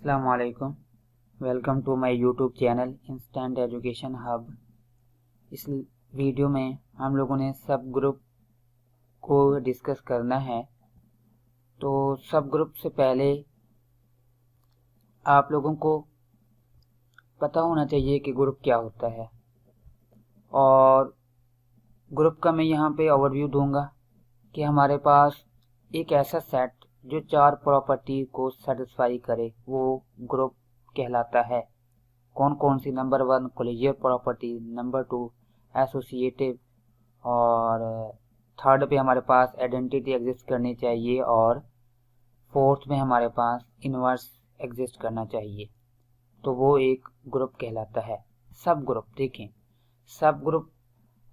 अस्सलाम वालेकुम। Welcome to my YouTube channel instant education hub. इस वीडियो में हम लोगों ने सब ग्रुप को डिस्कस करना है। तो सब ग्रुप से पहले आप लोगों को पता होना चाहिए कि ग्रुप क्या होता है, और ग्रुप का मैं यहाँ पे ओवरव्यू दूंगा कि हमारे पास एक ऐसा सेट जो 4 प्रॉपर्टी को सेटिस्फाई करे वो ग्रुप कहलाता है। कौन कौन सी? नंबर 1 कोलिजियल प्रॉपर्टी, नंबर 2 एसोसिएटिव, और थर्ड पे हमारे पास आइडेंटिटी एग्जिस्ट करनी चाहिए, और फोर्थ में हमारे पास इनवर्स एग्जिस्ट करना चाहिए। तो वो एक ग्रुप कहलाता है। सब ग्रुप देखें, सब ग्रुप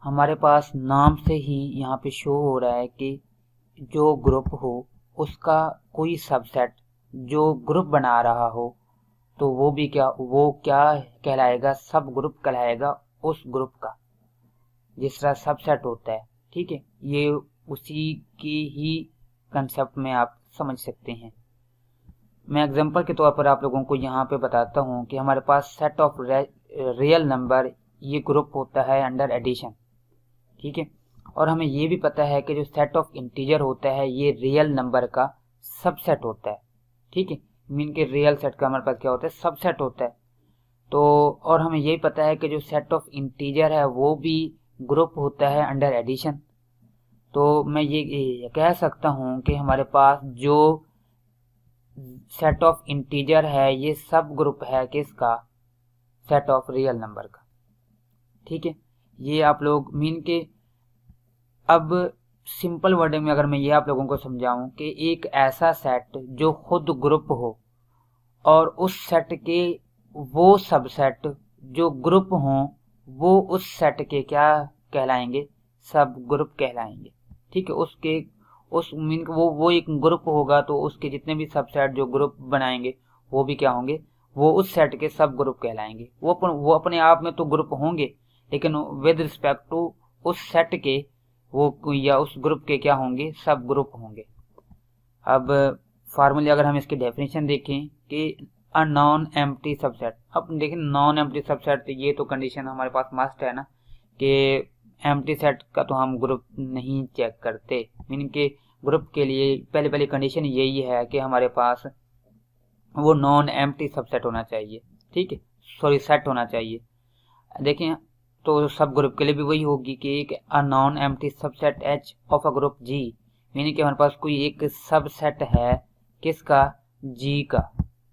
हमारे पास नाम से ही यहाँ पे शो हो रहा है कि जो ग्रुप हो उसका कोई सबसेट जो ग्रुप बना रहा हो तो वो क्या कहलाएगा? सब ग्रुप कहलाएगा उस ग्रुप का, जिस तरह सबसेट होता है। ठीक है, ये उसी की ही कंसेप्ट में आप समझ सकते हैं। मैं एग्जांपल के तौर पर आप लोगों को यहाँ पे बताता हूँ कि हमारे पास सेट ऑफ रियल नंबर, ये ग्रुप होता है अंडर एडिशन। ठीक है, और हमें ये भी पता है कि जो सेट ऑफ इंटीजर होता है ये रियल नंबर का सबसेट होता है। ठीक है, मीन के रियल सेट का हमारे पास क्या होता है? सबसेट होता है। तो और हमें ये पता है कि जो सेट ऑफ इंटीजर है वो भी ग्रुप होता है अंडर एडिशन। तो मैं ये कह सकता हूँ कि हमारे पास जो सेट ऑफ इंटीजर है ये सब ग्रुप है किसका? सेट ऑफ रियल नंबर का। ठीक है, ये आप लोग मीन के अब सिंपल वर्डिंग में अगर मैं ये आप लोगों को समझाऊं कि एक ऐसा सेट जो खुद ग्रुप हो और उस सेट के वो सबसेट जो ग्रुप हों वो उस सेट के क्या कहलाएंगे? सब ग्रुप कहलाएंगे। ठीक है, उसके उस मीन वो एक ग्रुप होगा तो उसके जितने भी सबसेट जो ग्रुप बनाएंगे वो भी क्या होंगे? वो उस सेट के सब ग्रुप कहलाएंगे। वो अपने आप में तो ग्रुप होंगे, लेकिन विद रिस्पेक्ट टू उस सेट के वो या उस ग्रुप के क्या होंगे? सब ग्रुप होंगे। अब फॉर्मली अगर हम इसकी डेफिनेशन देखें कि अ नॉन एम्प्टी सबसेट। अब देखें नॉन एम्प्टी सबसेट, ये तो कंडीशन हमारे पास मस्ट है ना कि एम्प्टी सेट का तो हम ग्रुप नहीं चेक करते। मीनिंग के ग्रुप के लिए पहले कंडीशन यही है कि हमारे पास वो नॉन एम्प्टी सबसेट होना चाहिए। ठीक है, सॉरी सेट होना चाहिए। देखें तो सब ग्रुप के लिए भी वही होगी कि एक a non empty subset H of a group G, meaning कि हमारे पास कोई एक सबसेट है किसका? जी का,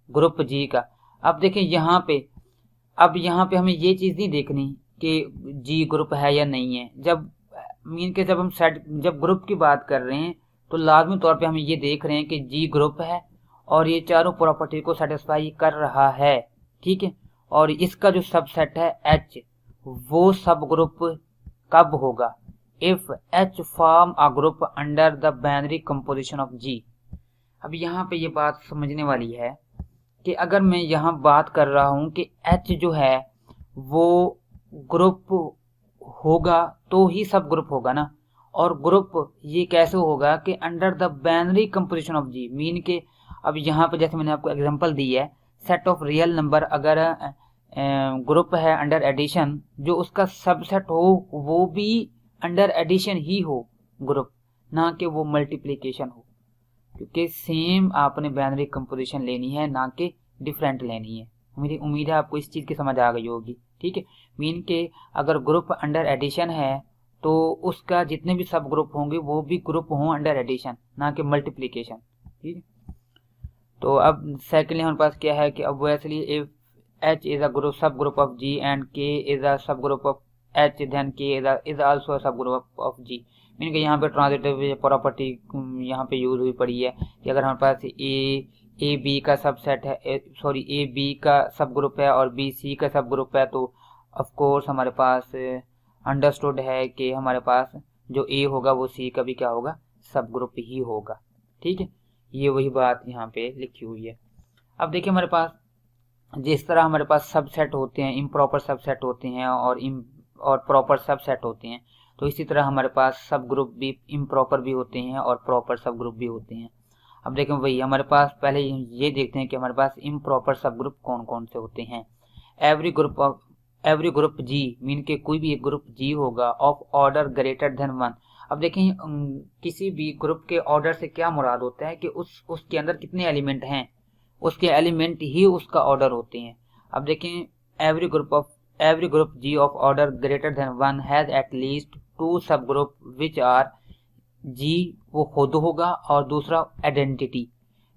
ग्रुप जी का। अब देखें यहाँ पे हमें ये चीज नहीं देखनी कि जी ग्रुप है या नहीं है। जब जब ग्रुप की बात कर रहे हैं तो लाजमी तौर पे हम ये देख रहे हैं कि जी ग्रुप है और ये चारों प्रॉपर्टी को सेटिस्फाई कर रहा है। ठीक है, और इसका जो सबसेट है एच, वो सब ग्रुप कब होगा? If H form a group under the binary composition of G. अब यहाँ पे ये बात समझने वाली है कि अगर मैं यहाँ बात कर रहा हूँ कि एच जो है वो ग्रुप होगा तो ही सब ग्रुप होगा ना। और ग्रुप ये कैसे होगा कि under the binary composition of G, mean के अब यहाँ पे जैसे मैंने आपको एग्जांपल दी है, सेट ऑफ रियल नंबर अगर ग्रुप है अंडर एडिशन, जो उसका सबसेट हो वो भी अंडर एडिशन ही हो ग्रुप, ना कि वो मल्टीप्लिकेशन हो, क्योंकि सेम आपने बाइनरी कंपोजिशन लेनी है ना कि डिफरेंट लेनी है। मेरी उम्मीद है आपको इस चीज की समझ आ गई होगी। ठीक है, मीन के अगर ग्रुप अंडर एडिशन है तो उसका जितने भी सब ग्रुप होंगे वो भी ग्रुप हों अंडर एडिशन, ना कि मल्टीप्लिकेशन। ठीक है, तो अब सेकेंडली हमारे पास क्या है कि obviously if H is a group subgroup of G and K is a subgroup of H, then K is also a subgroup of G। Mean के यहाँ पे ट्रांजिटिव प्रॉपर्टी यहाँ पे यूज हुई पड़ी है कि अगर हमारे पास ए बी का सबसेट है, ए बी का सब ग्रुप है और बी सी का सब ग्रुप है, तो ऑफ कोर्स हमारे पास अंडरस्टूड है कि हमारे पास जो ए होगा वो सी का भी क्या होगा? सब ग्रुप ही होगा। ठीक है, ये वही बात यहाँ पे लिखी हुई है। अब देखिए हमारे पास जिस तरह हमारे पास सबसेट होते हैं, इम्प्रॉपर सबसेट होते हैं और प्रॉपर सबसेट होते हैं, तो इसी तरह हमारे पास सब ग्रुप भी इम्प्रॉपर भी होते हैं और प्रॉपर सब ग्रुप भी होते हैं। अब देखें वही हमारे पास पहले ये देखते हैं कि हमारे पास इम्प्रॉपर सब ग्रुप कौन कौन से होते हैं। एवरी ग्रुप जी मीन के कोई भी एक ग्रुप जी होगा ऑफ ऑर्डर ग्रेटर देन 1। अब देखें किसी भी ग्रुप के ऑर्डर से क्या मुराद होता है कि उसके अंदर कितने एलिमेंट हैं, उसके एलिमेंट ही उसका ऑर्डर होते हैं। अब देखें every group G of order greater than 1 has at least 2 सब ग्रुप विच आर जी वो खुद होगा और दूसरा आइडेंटिटी।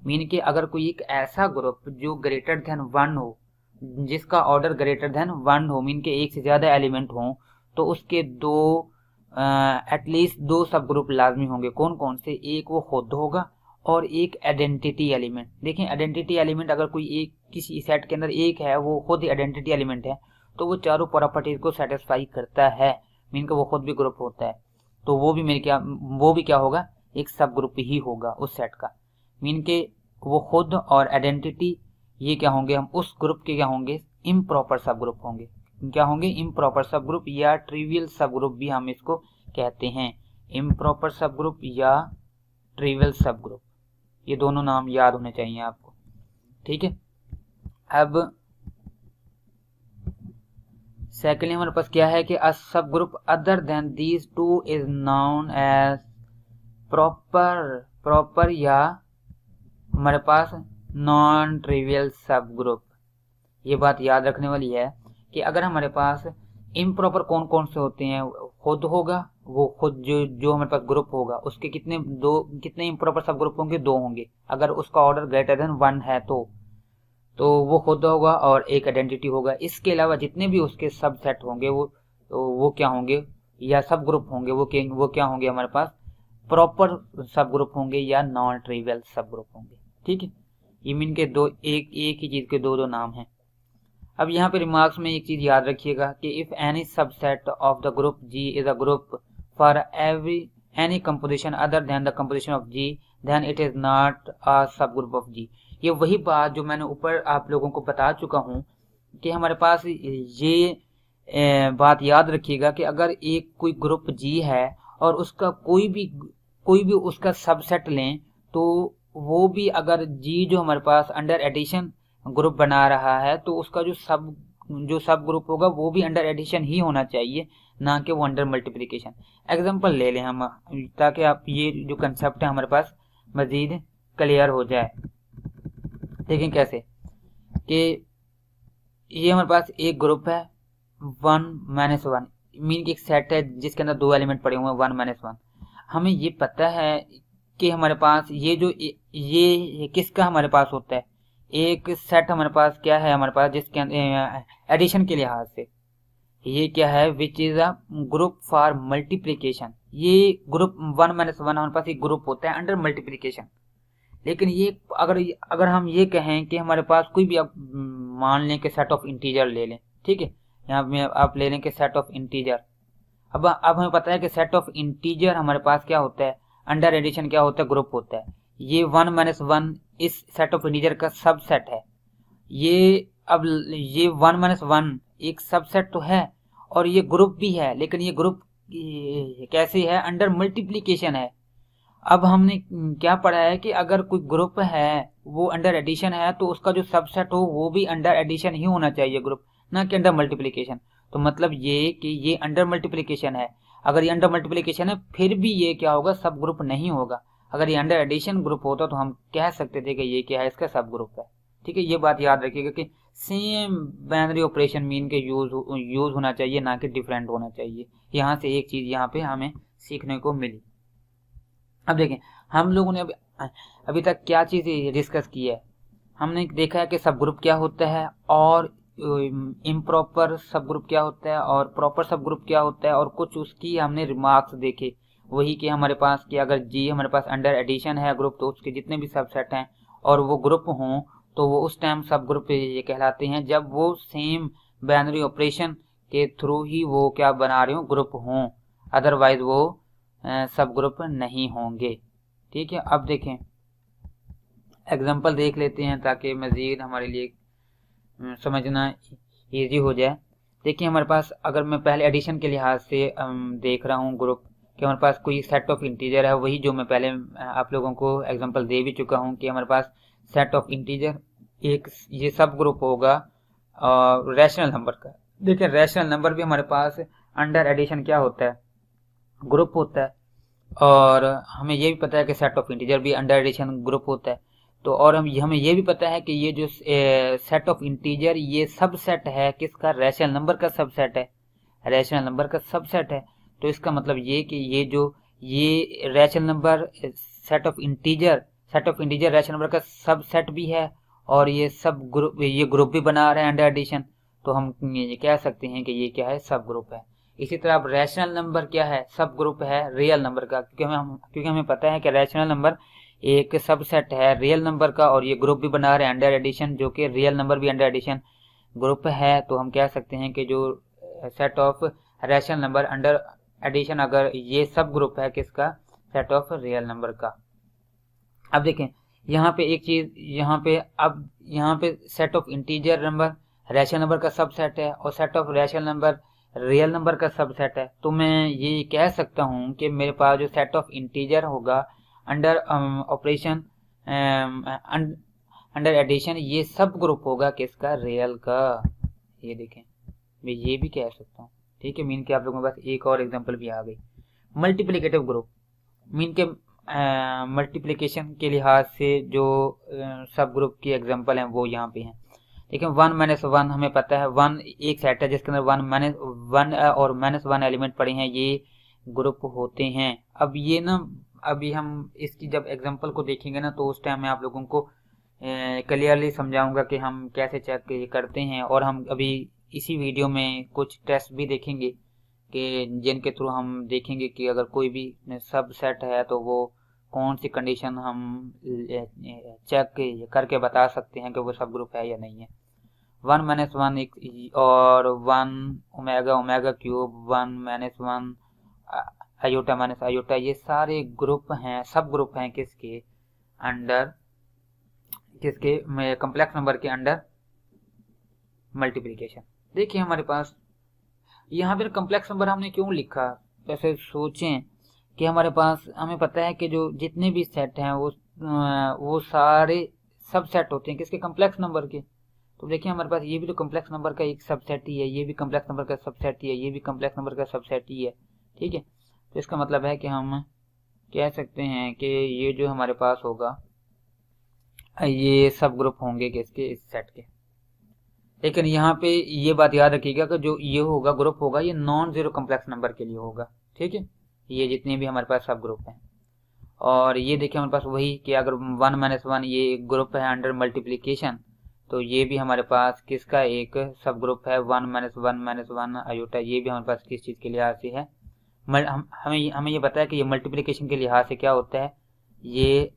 मीन कि अगर कोई एक ऐसा ग्रुप जो ग्रेटर देन 1 हो, जिसका ऑर्डर ग्रेटर देन 1 हो, मीन के एक से ज्यादा एलिमेंट हो, तो उसके एटलीस्ट 2 सब ग्रुप लाजमी होंगे। कौन कौन से? एक वो खुद होगा और एक आइडेंटिटी एलिमेंट। देखें आइडेंटिटी एलिमेंट अगर कोई एक किसी सेट के अंदर एक है, वो खुद आइडेंटिटी एलिमेंट है, तो वो चारों प्रॉपर्टीज को सेटिस्फाई करता है, मीन का वो खुद भी ग्रुप होता है, तो वो भी क्या होगा, एक सब ग्रुप ही होगा उस सेट का। मीन के वो खुद और आइडेंटिटी ये क्या होंगे, हम उस ग्रुप के क्या होंगे, इम्प्रॉपर सब ग्रुप होंगे। क्या होंगे? इम्प्रॉपर सब ग्रुप या ट्रिवियल सब ग्रुप भी हम इसको कहते हैं। इम्प्रॉपर सब ग्रुप या ट्रिवियल सब ग्रुप, ये दोनों नाम याद होने चाहिए आपको, ठीक है। अब सेकेंडली हमारे पास क्या है कि a subgroup other than these two is known as proper या हमारे पास नॉन ट्रिवियल सब ग्रुप। ये बात याद रखने वाली है कि अगर हमारे पास इम्प्रॉपर कौन कौन से होते हैं, खुद होगा, वो खुद जो हमारे पास ग्रुप होगा उसके कितने इम्प्रॉपर सब ग्रुप होंगे, 2 होंगे। अगर उसका ऑर्डर ग्रेटर देन 1 है तो वो खुद होगा और एक आइडेंटिटी होगा। इसके अलावा जितने भी उसके सब सेट होंगे वो क्या होंगे, या सब ग्रुप होंगे, वो क्या होंगे, हमारे पास प्रॉपर सब ग्रुप होंगे या नॉन ट्रिवियल सब ग्रुप होंगे, ठीक है। ये मीन के एक ही चीज के दो नाम हैं। अब यहाँ पे रिमार्क्स में एक चीज याद रखिएगा कि if any subset of the group G is a group for any composition other than the composition of G then it is not a subgroup of जी। ये वही बात जो मैंने ऊपर आप लोगों को बता चुका हूँ कि हमारे पास ये बात याद रखिएगा कि अगर एक कोई ग्रुप जी है और उसका कोई भी उसका सबसेट लें, तो वो भी अगर जी जो हमारे पास अंडर एडिशन ग्रुप बना रहा है, तो उसका जो सब ग्रुप होगा वो भी अंडर एडिशन ही होना चाहिए, ना कि वो अंडर मल्टीप्लिकेशन। एग्जांपल ले लें हम, ताकि आप ये जो कंसेप्ट है हमारे पास मजीद क्लियर हो जाए। देखें कैसे कि ये हमारे पास एक ग्रुप है 1 - 1, मीन की एक सेट है जिसके अंदर 2 एलिमेंट पड़े हुए हैं 1 - 1। हमें ये पता है कि हमारे पास ये किसका हमारे पास होता है, एक सेट हमारे पास क्या है, हमारे पास जिसके एडिशन के लिहाज से ये क्या है, which is a group for multiplication. ये ग्रुप 1 - 1 हमारे पास एक ग्रुप होता है अंडर मल्टीप्लिकेशन। लेकिन ये अगर हम ये कहें कि हमारे पास कोई भी, आप मान लें कि सेट ऑफ इंटीजर ले लें, ठीक है, यहाँ में आप ले लें कि सेट ऑफ इंटीजर। अब हमें पता है कि सेट ऑफ इंटीजर हमारे पास क्या होता है, अंडर एडिशन क्या होता है, ग्रुप होता है। ये 1 - 1 इस सेट ऑफ इंटीजर का सबसेट है। ये 1 - 1 एक सबसेट तो है और ये ग्रुप भी है, लेकिन ये ग्रुप कैसे है, अंडर मल्टीप्लिकेशन है। अब हमने क्या पढ़ा है कि अगर कोई ग्रुप है वो अंडर एडिशन है, तो उसका जो सबसेट हो वो भी अंडर एडिशन ही होना चाहिए ग्रुप, ना कि अंडर मल्टीप्लिकेशन। तो मतलब ये कि ये अंडर मल्टीप्लिकेशन है। अगर ये अंडर मल्टीप्लिकेशन है फिर भी ये क्या होगा, सब ग्रुप नहीं होगा। अगर ये अंडर एडिशन ग्रुप होता तो हम कह सकते थे कि ये क्या है, इसका सब ग्रुप है, ठीक है। ये बात याद रखिएगा कि सेम बाइनरी ऑपरेशन मीन के यूज होना चाहिए, ना कि डिफरेंट होना चाहिए। यहाँ से एक चीज यहाँ पे हमें सीखने को मिली। अब देखें हम लोगों ने अभी तक क्या चीज डिस्कस की है। हमने देखा है कि सब ग्रुप क्या होता है और इम्प्रॉपर सब ग्रुप क्या होता है और प्रॉपर सब ग्रुप क्या होता है, और कुछ उसकी हमने रिमार्क्स देखे। वही कि हमारे पास कि अगर जी हमारे पास अंडर एडिशन है ग्रुप, तो उसके जितने भी सबसेट हैं और वो ग्रुप हों, तो वो उस टाइम सब ग्रुप ये कहलाते हैं जब वो सेम बाइनरी ऑपरेशन के थ्रू ही वो क्या बना रहे हो, ग्रुप हों। अदरवाइज वो सब ग्रुप नहीं होंगे, ठीक है। अब देखें एग्जांपल देख लेते हैं ताकि मजीद हमारे लिए समझना इजी हो जाए। देखिए हमारे पास, अगर मैं पहले एडिशन के लिहाज से देख रहा हूँ ग्रुप कि हमारे पास कोई सेट ऑफ इंटीजर है, वही जो मैं पहले आप लोगों को एग्जांपल दे भी चुका हूं कि हमारे पास सेट ऑफ इंटीजर एक ये सब ग्रुप होगा रैशनल नंबर का। देखिए रैशनल नंबर भी हमारे पास अंडर एडिशन क्या होता है, ग्रुप होता है, और हमें ये भी पता है कि सेट ऑफ इंटीजर भी अंडर एडिशन ग्रुप होता है। तो और हमें ये भी पता है कि ये जो सेट ऑफ इंटीजर ये सबसेट है किसका, रैशनल नंबर का सबसेट है, रैशनल नंबर का सबसेट है। तो इसका मतलब ये कि ये rational number set of integer rational number का सबसेट भी है, और ये ग्रुप भी बना रहे हैं अंडर एडिशन। तो हम ये कह सकते हैं कि ये क्या है, सब ग्रुप है। इसी तरह अब रैशनल नंबर क्या है, सब ग्रुप है रियल नंबर का, क्योंकि हमें पता है कि रैशनल नंबर एक सबसेट है रियल नंबर का, और ये ग्रुप भी बना रहे हैं अंडर एडिशन, जो कि रियल नंबर भी अंडर एडिशन ग्रुप है। तो हम कह सकते हैं कि जो set of rational number under addition अगर ये सब ग्रुप है किसका, सेट ऑफ रियल नंबर का। अब देखें यहाँ पे एक चीज, यहाँ पे set of integer number rational number का सबसेट है, और set of rational number real number का सबसेट है। तो मैं ये कह सकता हूँ कि मेरे पास जो सेट ऑफ इंटीजर होगा अंडर ऑपरेशन अंडर एडिशन ये सब ग्रुप होगा किसका, रियल का। ये देखें मैं ये भी कह सकता हूँ, ठीक है। मीन के आप लोगों के पास एक और एग्जांपल भी आ गई, मल्टीप्लिकेटिव ग्रुप। मीन के मल्टीप्लिकेशन के लिहाज से जो सब ग्रुप की एग्जांपल हैं वो यहाँ पे हैं। देखिए 1 - 1 हमें पता है, 1 एक सेट है जिसके अंदर 1 और -1 एलिमेंट पड़े हैं, ये ग्रुप होते हैं। अब ये ना अभी हम इसकी जब एग्जांपल को देखेंगे ना तो उस टाइम मैं आप लोगों को क्लियरली समझाऊंगा कि हम कैसे चेक करते हैं। और हम अभी इसी वीडियो में कुछ टेस्ट भी देखेंगे कि जिनके थ्रू हम देखेंगे कि अगर कोई भी सब सेट है तो वो कौन सी कंडीशन हम चेक करके बता सकते हैं कि वो सब ग्रुप है या नहीं है। 1 - 1 और 1 ओमेगा क्यूब, 1 - 1 आयोटा - आयोटा, ये सारे ग्रुप हैं, सब ग्रुप हैं किसके अंडर, किसके कॉम्प्लेक्स नंबर के अंडर मल्टीप्लिकेशन। देखिए हमारे पास यहाँ पर कॉम्प्लेक्स नंबर हमने क्यों लिखा, वैसे सोचें कि हमारे पास हमें पता है कि जो जितने भी सेट हैं वो सारे सब सेट होते हैं किसके, कॉम्प्लेक्स नंबर के। तो देखिए हमारे पास ये भी तो कॉम्प्लेक्स नंबर का एक सबसेट ही है, ये भी कॉम्प्लेक्स नंबर का सबसेट ही है, ये भी कॉम्प्लेक्स नंबर का सबसेट ही है, ठीक है। तो इसका मतलब है कि हम कह सकते हैं कि ये जो हमारे पास होगा ये सब ग्रुप होंगे किसके, इस सेट के। लेकिन यहाँ पे ये बात याद रखिएगा कि जो ये होगा ग्रुप होगा ये नॉन जीरो कॉम्प्लेक्स नंबर के लिए होगा, ठीक है। ये जितने भी हमारे पास सब ग्रुप हैं, और ये देखिए हमारे पास वही कि अगर 1 - 1 ये ग्रुप है अंडर मल्टीप्लिकेशन, तो ये भी हमारे पास किसका एक सब ग्रुप है, 1 - 1 आयोटा, ये भी हमारे पास किस चीज़ के लिहाज से है, हमें ये पता है कि ये मल्टीप्लिकेशन के लिहाज से क्या होता है, ये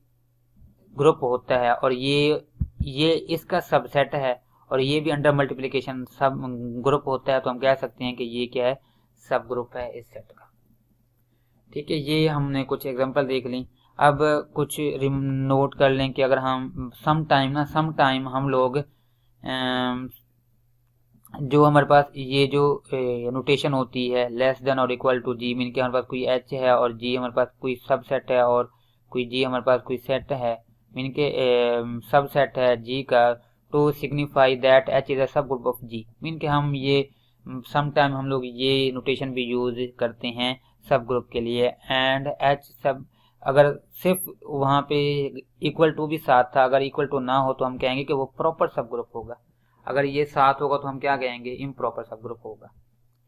ग्रुप होता है, और ये इसका सबसेट है, और ये भी अंडर मल्टीप्लिकेशन सब ग्रुप होता है। तो हम कह सकते हैं कि ये क्या है, सब ग्रुप है इस सेट का, ठीक है। ये हमने कुछ एग्जांपल देख ली। अब कुछ नोट कर लें कि अगर हम सम टाइम हम लोग जो हमारे पास ये जो नोटेशन होती है लेस देन और इक्वल टू जी, मीन के हमारे पास कोई एच है और जी हमारे पास कोई सबसेट है, और कोई जी हमारे पास कोई सेट है, मीन के सबसेट है जी का, to signify that H is a subgroup of G. Mean के हम ये सम टाइम हम लोग ये नोटेशन भी यूज करते हैं सब ग्रुप के लिए। एंड एच सब अगर सिर्फ वहाँ पे इक्वल टू भी साथ था, अगर इक्वल टू ना हो तो हम कहेंगे कि वो प्रॉपर सब ग्रुप होगा, अगर ये साथ होगा तो हम क्या कहेंगे, इम्प्रॉपर सब ग्रुप होगा,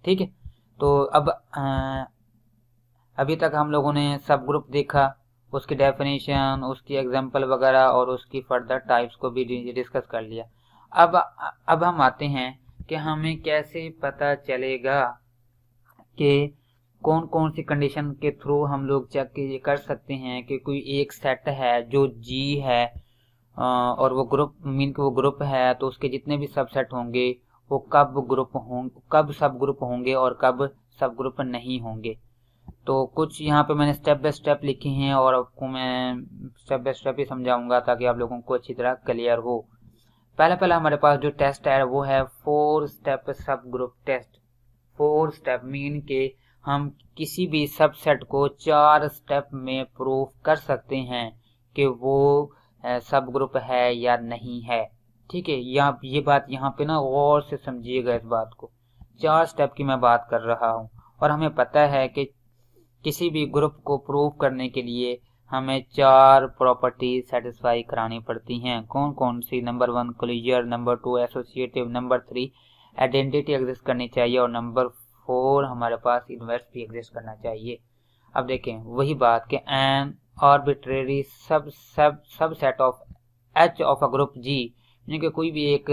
ठीक है। तो अब अभी तक हम लोगों ने सब ग्रुप देखा, उसकी डेफिनेशन, उसकी एग्जांपल वगैरह और उसकी फर्दर टाइप्स को भी डिस्कस कर लिया। अब हम आते हैं कि हमें कैसे पता चलेगा कि कौन कौन सी कंडीशन के थ्रू हम लोग चेक कर सकते हैं कि कोई एक सेट है जो जी है और वो ग्रुप मीन के वो ग्रुप है, तो उसके जितने भी सबसेट होंगे वो कब सब ग्रुप होंगे और कब सब ग्रुप नहीं होंगे। तो कुछ यहाँ पे मैंने स्टेप बाय स्टेप लिखे हैं और आपको मैं स्टेप बाय स्टेप ही समझाऊंगा ताकि आप लोगों को अच्छी तरह क्लियर हो। पहला हमारे पास जो टेस्ट है वो है 4 स्टेप सब ग्रुप टेस्ट। 4 स्टेप मीन के हम किसी भी सबसेट को 4 स्टेप में प्रूफ कर सकते हैं कि वो सब ग्रुप है या नहीं है। ठीक है, ये बात यहाँ पे ना गौर से समझिएगा, इस बात को 4 स्टेप की मैं बात कर रहा हूँ। और हमें पता है कि किसी भी ग्रुप को प्रूफ करने के लिए हमें 4 प्रॉपर्टी सेटिस्फाई करानी पड़ती हैं। कौन कौन सी? Number 1 closure, number 2 associative, number 3 identity exist करनी चाहिए और नंबर 4 हमारे पास इन्वर्स भी एग्जिस्ट करना चाहिए। अब देखें वही बात कि an arbitrary subset of H of a group G, यानी कि कोई भी एक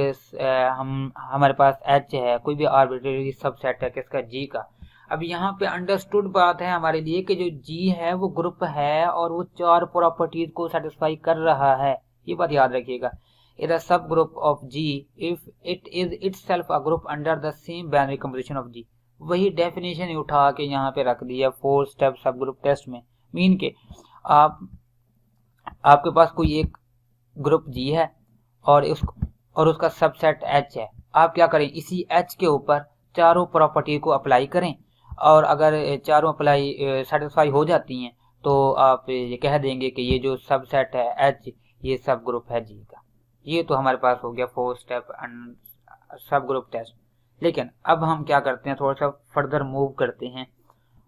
हमारे पास एच है, कोई भी आर्बिट्रेरी सब सेट है किसका? जी का। अब यहाँ पे अंडरस्टूड बात है हमारे लिए कि जो जी है वो ग्रुप है और वो 4 प्रॉपर्टीज को सेटिस्फाई कर रहा है। ये बात याद रखिएगा। Is a subgroup of G if it is itself a group under the same binary composition of G. वही डेफिनेशन ही उठा के यहाँ पे रख दिया 4 स्टेप सब ग्रुप टेस्ट में। मीन के आपके पास कोई एक ग्रुप जी है और उसका सबसेट एच है। आप क्या करें? इसी एच के ऊपर चारों प्रॉपर्टी को अप्लाई करें और अगर चारों अप्लाई सेटिस्फाई हो जाती हैं तो आप ये कह देंगे कि ये जो सबसेट है एच ये सब ग्रुप है जी का। ये तो हमारे पास हो गया 4 स्टेप सब ग्रुप टेस्ट। लेकिन अब हम क्या करते हैं, थोड़ा सा फर्दर मूव करते हैं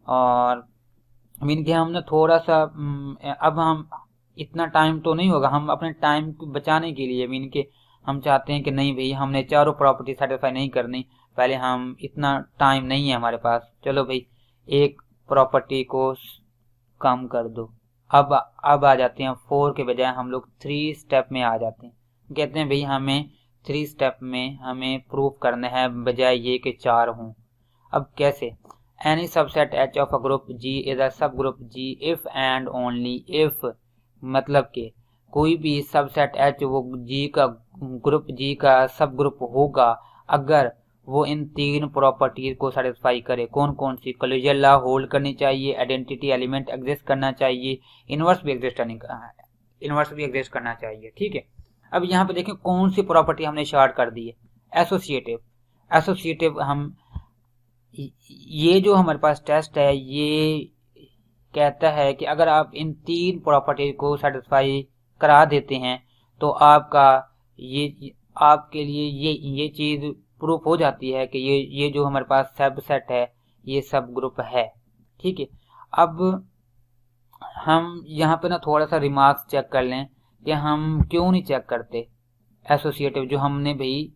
और मीन के हमने थोड़ा सा अब हम इतना टाइम तो नहीं होगा, हम अपने टाइम को बचाने के लिए मीन के हम चाहते हैं कि नहीं भाई हमने चारों प्रॉपर्टी सेटिस्फाई नहीं करनी, पहले हम इतना टाइम नहीं है हमारे पास, चलो भाई एक प्रॉपर्टी को कम कर दो। अब आ जाते हैं 4 के बजाय हम लोग 3 स्टेप में आ जाते हैं। कहते हैं भाई हमें 3 स्टेप में हमें प्रूफ करना है बजाय ये कि 4 हों। अब कैसे? Any subset H of a group G is a subgroup G if and only if, मतलब कि कोई भी सबसेट एच वो जी का ग्रुप जी का सब ग्रुप होगा अगर वो इन 3 प्रॉपर्टीज को सेटिस्फाई करे। कौन कौन सी? क्लोजर लॉ होल्ड करनी चाहिए, आइडेंटिटी एलिमेंट एग्जिस्ट करना चाहिए, इनवर्स भी एग्जिस्ट करना चाहिए। ठीक है, अब यहाँ पे देखें कौन सी प्रॉपर्टी हमने शार्ट कर दी है? एसोसिएटिव हम ये जो हमारे पास टेस्ट है ये कहता है कि अगर आप इन 3 प्रॉपर्टी को सेटिस्फाई करा देते हैं तो आपके लिए ये चीज प्रूफ हो जाती है कि ये जो हमारे पास सबसेट है ये सब ग्रुप है। ठीक है, अब हम यहाँ पे ना थोड़ा सा रिमार्क्स चेक कर लें कि हम क्यों नहीं चेक करते एसोसिएटिव जो हमने भाई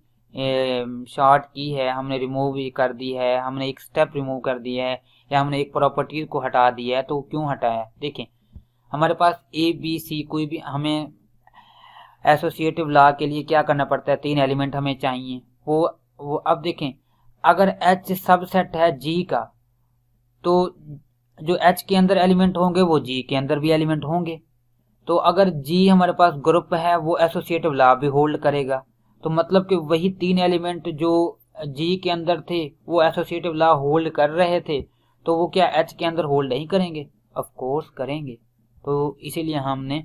शॉर्ट की है, हमने रिमूव कर दी है, हमने एक स्टेप रिमूव कर दिया है या हमने एक प्रॉपर्टी को हटा दिया है। तो क्यों हटाया? देखें हमारे पास ए बी सी कोई भी हमें एसोसिएटिव लॉ के लिए क्या करना पड़ता है? 3 एलिमेंट हमें चाहिए। वो अब देखें अगर एच सबसेट है जी का तो जो एच के अंदर एलिमेंट होंगे वो जी के अंदर भी एलिमेंट होंगे। तो अगर जी हमारे पास ग्रुप है वो एसोसिएटिव लॉ भी होल्ड करेगा। तो मतलब कि वही 3 एलिमेंट जो जी के अंदर थे वो एसोसिएटिव लॉ होल्ड कर रहे थे तो वो क्या एच के अंदर होल्ड नहीं करेंगे? ऑफ कोर्स करेंगे। तो इसीलिए हमने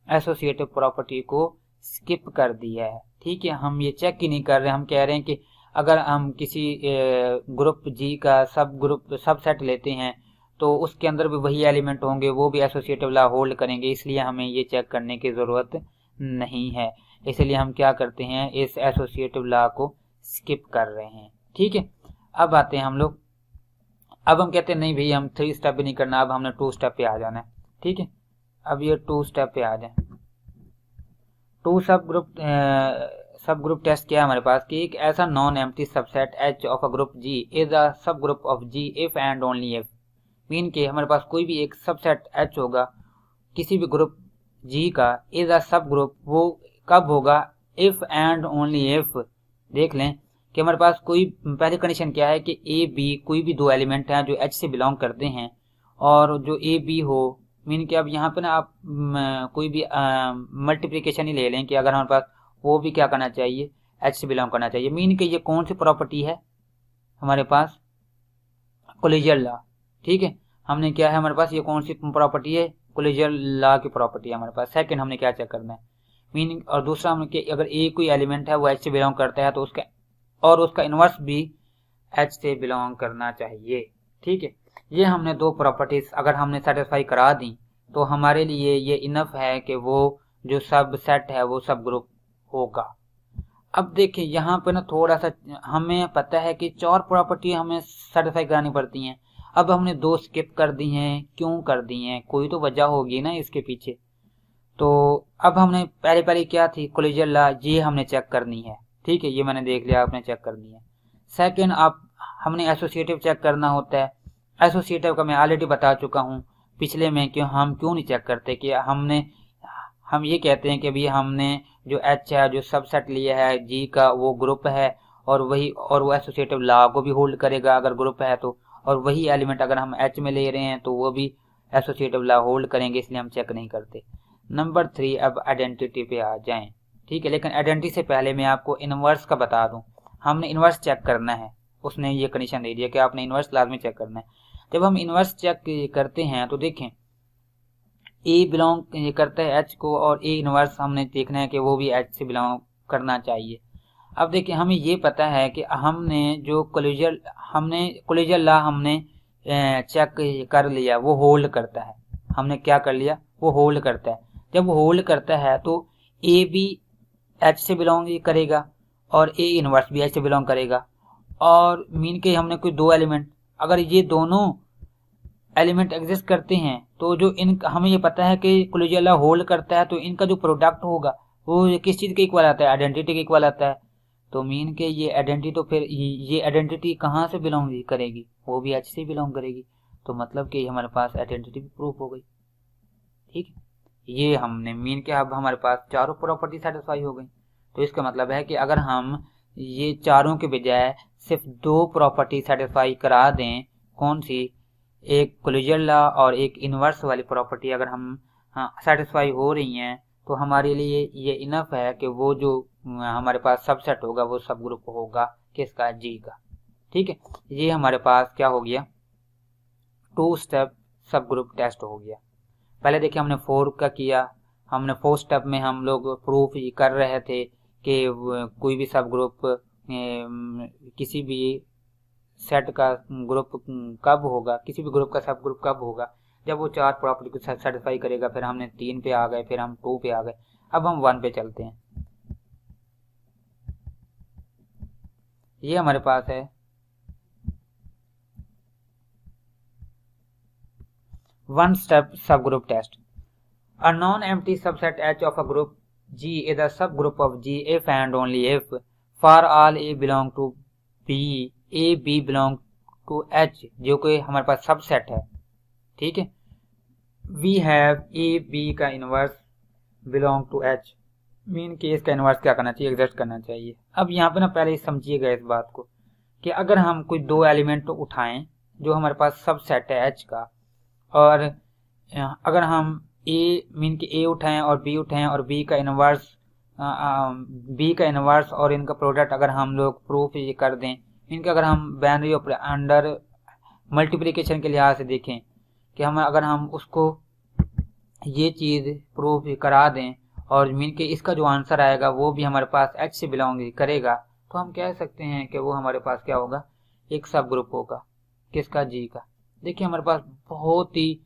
एसोसिएटिव प्रॉपर्टी को स्किप कर दिया है। ठीक है, हम ये चेक ही नहीं कर रहे, हम कह रहे हैं कि अगर हम किसी ग्रुप जी का सबसेट लेते हैं तो उसके अंदर भी वही एलिमेंट होंगे, वो भी एसोसिएटिव लॉ होल्ड करेंगे, इसलिए हमें ये चेक करने की ज़रूरत नहीं है। इसलिए हम क्या करते हैं, इस एसोसिएटिव लॉ को स्किप कर रहे हैं। ठीक है, अब आते हैं हम लोग, अब हम कहते हैं नहीं भाई हम 3 स्टेप भी नहीं करना, अब हमने 2 स्टेप पे आ जाना है। ठीक है, अब ये 2 स्टेप पे आ जाए। 2 सब ग्रुप टेस्ट क्या है हमारे पास कि एक ऐसा non empty subset H of a group G is a subgroup of G if and only if. Mean के हमारे पास कोई भी एक सबसेट एच होगा किसी भी ग्रुप जी का, इज अ सब ग्रुप, वो कब होगा? If and only if. देख लें कि हमारे पास कोई पहली कंडीशन क्या है कि ए बी कोई भी 2 एलिमेंट हैं जो एच से बिलोंग करते हैं और जो ए बी हो। मीन कि अब यहाँ पे ना आप कोई भी मल्टीप्लिकेशन ही ले लें कि अगर हमारे पास वो भी क्या करना चाहिए? एच से बिलोंग करना चाहिए। मीन कि ये कौन सी प्रॉपर्टी है हमारे पास? Collision law. ठीक है, हमने क्या है हमारे पास, ये कौन सी प्रॉपर्टी है? कोलिजन लॉ की प्रॉपर्टी है हमारे पास। सेकंड हमने क्या चेक करना है? मीनिंग, और दूसरा हमने कि अगर ए कोई एलिमेंट है वो एच से बिलोंग करता है तो उसका इन्वर्स भी एच से बिलोंग करना चाहिए। ठीक है, ये हमने दो प्रॉपर्टीज अगर हमने सेटिस्फाई करा दी तो हमारे लिए ये इनफ है कि वो जो सब सेट है वो सब ग्रुप होगा। अब देखिए यहाँ पे ना थोड़ा सा हमें पता है कि 4 प्रॉपर्टी हमें सेटिस्फाई करानी पड़ती हैं। अब हमने 2 स्किप कर दी हैं, क्यों कर दी हैं, कोई तो वजह होगी ना इसके पीछे। तो अब हमने पहले क्या थी, कोलिजन लॉ, ये हमने चेक करनी है। ठीक है, ये मैंने देख लिया, आपने चेक करनी है। सेकंड, आप हमने एसोसिएटिव चेक करना होता है। एसोसिएटिव का मैं ऑलरेडी बता चुका हूँ पिछले में कि हम क्यों नहीं चेक करते, कि हम ये कहते हैं कि अभी हमने जो एच है, जो सबसेट लिया है जी का, वो ग्रुप है और वो एसोसिएटिव लॉ को भी होल्ड करेगा अगर ग्रुप है तो, और वही एलिमेंट अगर हम एच में ले रहे हैं तो वो भी एसोसिएटिव लॉ होल्ड करेंगे, इसलिए हम चेक नहीं करते। नंबर 3, अब आइडेंटिटी पे आ जाएं। ठीक है, लेकिन आइडेंटिटी से पहले मैं आपको इनवर्स का बता दूं। हमने इनवर्स चेक करना है, उसने ये कंडीशन दे दिया कि आपने इनवर्स लाजमी चेक करना है। जब हम इनवर्स चेक करते हैं तो देखें ए बिलोंग करता है एच को, और ए इनवर्स हमने देखना है कि वो भी एच से बिलोंग करना चाहिए। अब देखिए हमें ये पता है कि हमने जो कोलिजन लॉ हमने चेक कर लिया, वो होल्ड करता है। हमने क्या कर लिया, वो होल्ड करता है। जब वो होल्ड करता है तो ए भी एच से बिलोंग करेगा और ए इनवर्स भी एच से बिलोंग करेगा। और मीन के हमने कोई 2 एलिमेंट, अगर ये दोनों एलिमेंट एग्जिस्ट करते हैं तो जो हमें ये पता है कि कोलिजन लॉ होल्ड करता है, तो इनका जो प्रोडक्ट होगा वो किस चीज के इक्वल आता है, आइडेंटिटी के इक्वल आता है। तो मीन के ये आइडेंटिटी, तो फिर ये आइडेंटिटी कहाँ से बिलोंग करेगी, वो भी एच से बिलोंग करेगी। तो मतलब कि हमारे पास आइडेंटिटी भी प्रूफ हो गई। ठीक है, ये हमने मीन के अब हमारे पास चारों प्रॉपर्टी सेटिस्फाई हो गई। तो इसका मतलब है कि अगर हम ये चारों के बजाय सिर्फ 2 प्रॉपर्टी सेटिस्फाई करा दें, कौन सी, एक कोलिजन लॉ और एक इनवर्स वाली प्रॉपर्टी अगर हम सेटिस्फाई हो रही हैं, तो हमारे लिए ये इनफ है कि वो जो हमारे पास सबसेट होगा वो सब ग्रुप होगा किसका, जी का। ठीक है, ये हमारे पास क्या हो गया, 2 स्टेप सब ग्रुप टेस्ट हो गया। पहले देखिए हमने 4 का किया, हमने 4 स्टेप में हम लोग प्रूफ कर रहे थे कि कोई भी सब ग्रुप किसी भी सेट का ग्रुप कब होगा, किसी भी ग्रुप का सब ग्रुप कब होगा, जब वो 4 प्रॉपर्टी को सेटिस्फाई करेगा। फिर हमने 3 पे आ गए, फिर हम 2 पे आ गए, अब हम 1 पे चलते हैं। ये हमारे पास है 1 step subgroup test. A non-empty subset H of a group G is a subgroup of G if and only if for all A belong to B, A B belong to H, जो कि हमारे पास subset है। ठीक है, we have A B का inverse belong to H, mean के इसका inverse क्या करना चाहिए, एग्जिस्ट करना चाहिए। अब यहाँ पे ना पहले समझिएगा इस बात को कि अगर हम कोई 2 एलिमेंट उठाएं जो हमारे पास सबसेट है H का, और अगर हम ए मीन के ए उठाएं और बी उठाएं और बी का इनवर्स और इनका प्रोडक्ट अगर हम लोग प्रूफ ये कर दें, इनका अगर हम बाइनरी अंडर मल्टीप्लिकेशन के लिहाज से देखें कि अगर हम उसको ये चीज़ प्रूफ करा दें और मीन के इसका जो आंसर आएगा वो भी हमारे पास एच से बिलोंग करेगा, तो हम कह सकते हैं कि वो हमारे पास क्या होगा, एक सब ग्रुप होगा किसका, जी का। देखिए हमारे पास बहुत ही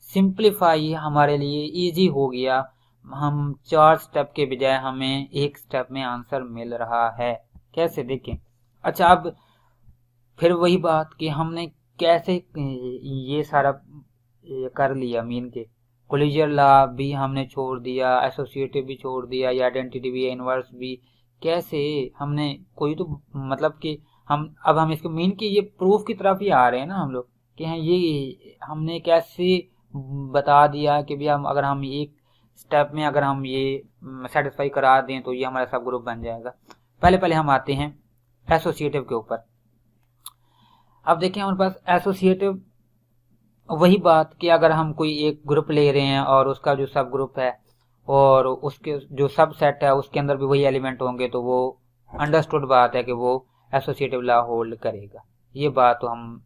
सिंप्लीफाई हमारे लिए इजी हो गया, हम 4 स्टेप के बजाय हमें 1 स्टेप में आंसर मिल रहा है। कैसे, देखें। अच्छा, अब फिर वही बात कि हमने कैसे ये सारा कर लिया, मीन के कोलिजन लॉ भी हमने छोड़ दिया, एसोसिएटिव भी छोड़ दिया, या आइडेंटिटी भी, इनवर्स भी, कैसे हमने कोई तो मतलब कि हम इसको मीन की ये प्रूफ की तरफ ही आ रहे हैं ना हम लोग कि हैं, ये हमने कैसे बता दिया कि भैया अगर हम एक स्टेप में अगर हम ये सेटिस्फाई करा दें तो ये हमारा सब ग्रुप बन जाएगा। पहले हम आते हैं एसोसिएटिव के ऊपर। अब देखिए हमारे पास एसोसिएटिव वही बात कि अगर हम कोई एक ग्रुप ले रहे हैं और उसका जो सब ग्रुप है और उसके जो सब सेट है उसके अंदर भी वही एलिमेंट होंगे, तो वो अंडरस्टूड बात है कि वो एसोसिएटिव लॉ होल्ड करेगा। ये बात तो हम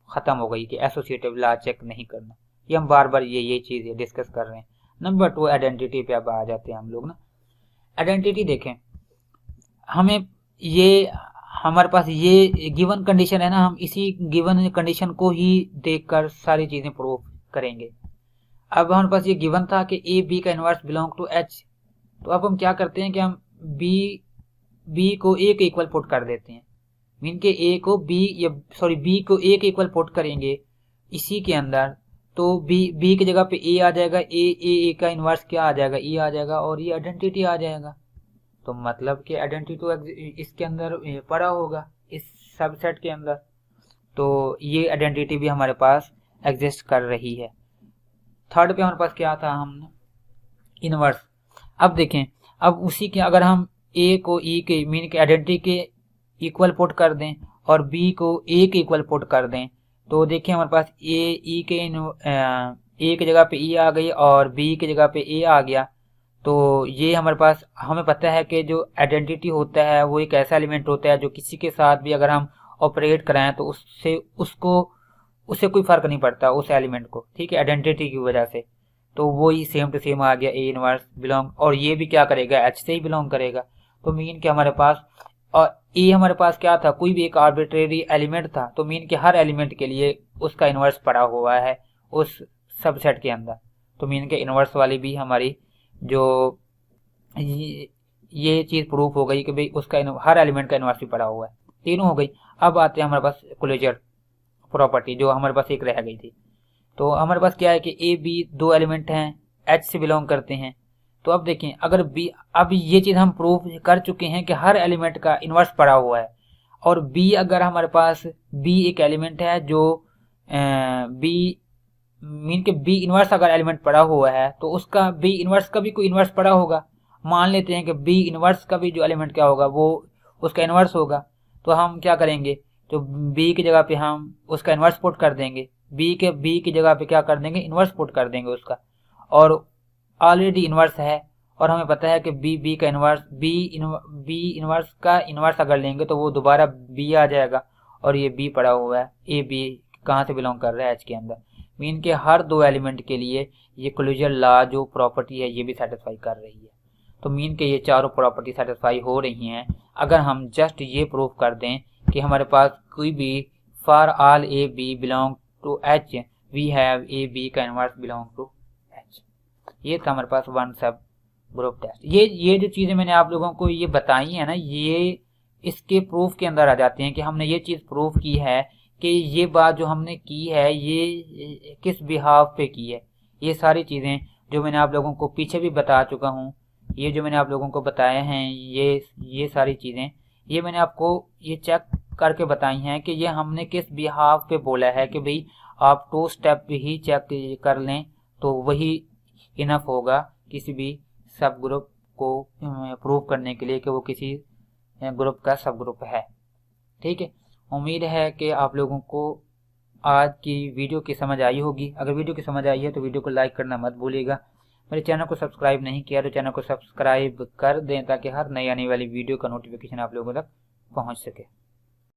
खत्म हो गई कि एसोसिएटिव लॉ चेक नहीं करना, ये हम बार बार ये चीज़ डिस्कस कर रहे हैं। नंबर 2 आइडेंटिटी पे अब आ जाते हैं हम लोग ना। आइडेंटिटी देखें, हमें ये हमारे पास ये गिवन कंडीशन है ना, हम इसी गिवन कंडीशन को ही देखकर सारी चीजें प्रूव करेंगे। अब हमारे पास ये गिवन था कि ए बी का इनवर्स बिलोंग टू एच, तो अब हम क्या करते हैं कि हम बी को ए के इक्वल पुट कर देते हैं, मीन के ए को बी या सॉरी बी को ए के इक्वल पुट करेंगे इसी के अंदर, तो बी की जगह पे ए आ जाएगा, ए का इनवर्स क्या आ जाएगा, ए आ जाएगा, और ये आइडेंटिटी आ जाएगा। तो मतलब कि आइडेंटिटी तो इसके अंदर पड़ा होगा इस सबसेट के अंदर, तो ये आइडेंटिटी भी हमारे पास एग्जिस्ट कर रही है। थर्ड पे हमारे पास क्या था, हमने इनवर्स। अब देखें, अब उसी के अगर हम ए को ई के मीन के आइडेंटिटी के इक्वल पुट कर दें और बी को ए के इक्वल पुट कर दें, तो देखिए हमारे पास ए की जगह पे ई आ गई और बी की जगह पे ए आ गया। तो ये हमारे पास, हमें पता है कि जो आइडेंटिटी होता है वो एक ऐसा एलिमेंट होता है जो किसी के साथ भी अगर हम ऑपरेट कराएं तो उससे कोई फर्क नहीं पड़ता उस एलिमेंट को, ठीक है, आइडेंटिटी की वजह से। तो वो ही सेम टू सेम आ गया, ए इनवर्स बिलोंग, और ये भी क्या करेगा, एच से ही बिलोंग करेगा। तो मीन के हमारे पास, और ए हमारे पास क्या था, कोई भी एक आर्बिट्रेरी एलिमेंट था, तो मीन के हर एलिमेंट के लिए उसका इनवर्स पड़ा हुआ है उस सबसेट के अंदर। तो मीन के इनवर्स वाली भी हमारी जो ये चीज प्रूफ हो गई कि भाई उसका हर एलिमेंट का इनवर्स भी पड़ा हुआ है। तीनों हो गई। अब आते हैं हमारे पास क्लोजर प्रॉपर्टी, जो हमारे पास एक रह गई थी। तो हमारे पास क्या है कि ए बी दो एलिमेंट हैं, एच से बिलोंग करते हैं। तो अब देखें, अगर बी, अब ये चीज हम प्रूफ कर चुके हैं कि हर एलिमेंट का इनवर्स पड़ा हुआ है, और बी अगर हमारे पास बी एक एलिमेंट है जो बी मीन के बी इनवर्स अगर एलिमेंट पड़ा हुआ है तो उसका बी इनवर्स का भी कोई इनवर्स पड़ा होगा। मान लेते हैं कि बी इनवर्स का भी जो एलिमेंट क्या होगा वो उसका इनवर्स होगा। तो हम क्या करेंगे, तो बी की जगह पे हम उसका इनवर्स पुट कर देंगे, बी की जगह पे क्या कर देंगे, इनवर्स पुट कर देंगे उसका, और ऑलरेडी इनवर्स है और हमें पता है कि बी का इनवर्स बी इनवर्स का इनवर्स अगर लेंगे तो वो दोबारा बी आ जाएगा, और ये बी पड़ा हुआ है, ए बी कहाँ से बिलोंग कर रहा है, एच के अंदर। मीन के हर दो एलिमेंट के लिए ये क्लोजर लॉ जो प्रॉपर्टी है ये भी सेटिस्फाई कर रही है। तो मीन के ये चारों प्रॉपर्टी सेटिस्फाई हो रही हैं अगर हम जस्ट ये प्रूफ कर दें कि हमारे पास कोई भी for all A B belong to H we have A B का इनवर्स बिलोंग टू एच। ये था हमारे पास वन सब ग्रुप टेस्ट। ये जो चीजें मैंने आप लोगों को ये बताई है ना, ये इसके प्रूफ के अंदर आ जाते हैं कि हमने ये चीज प्रूफ की है कि ये बात जो हमने की है ये किस बिहाफ पे की है। ये सारी चीजें जो मैंने आप लोगों को पीछे भी बता चुका हूँ, ये जो मैंने आप लोगों को बताए हैं, ये सारी चीजें ये मैंने आपको ये चेक करके बताई हैं कि ये हमने किस बिहाफ पे बोला है कि भाई आप 2 स्टेप ही चेक कर लें तो वही इनफ होगा किसी भी सब ग्रुप को प्रूव करने के लिए कि वो किसी ग्रुप का सब ग्रुप है। ठीक है, उम्मीद है कि आप लोगों को आज की वीडियो की समझ आई होगी। अगर वीडियो की समझ आई है तो वीडियो को लाइक करना मत भूलिएगा। मेरे चैनल को सब्सक्राइब नहीं किया तो चैनल को सब्सक्राइब कर दें ताकि हर नई आने वाली वीडियो का नोटिफिकेशन आप लोगों तक पहुंच सके।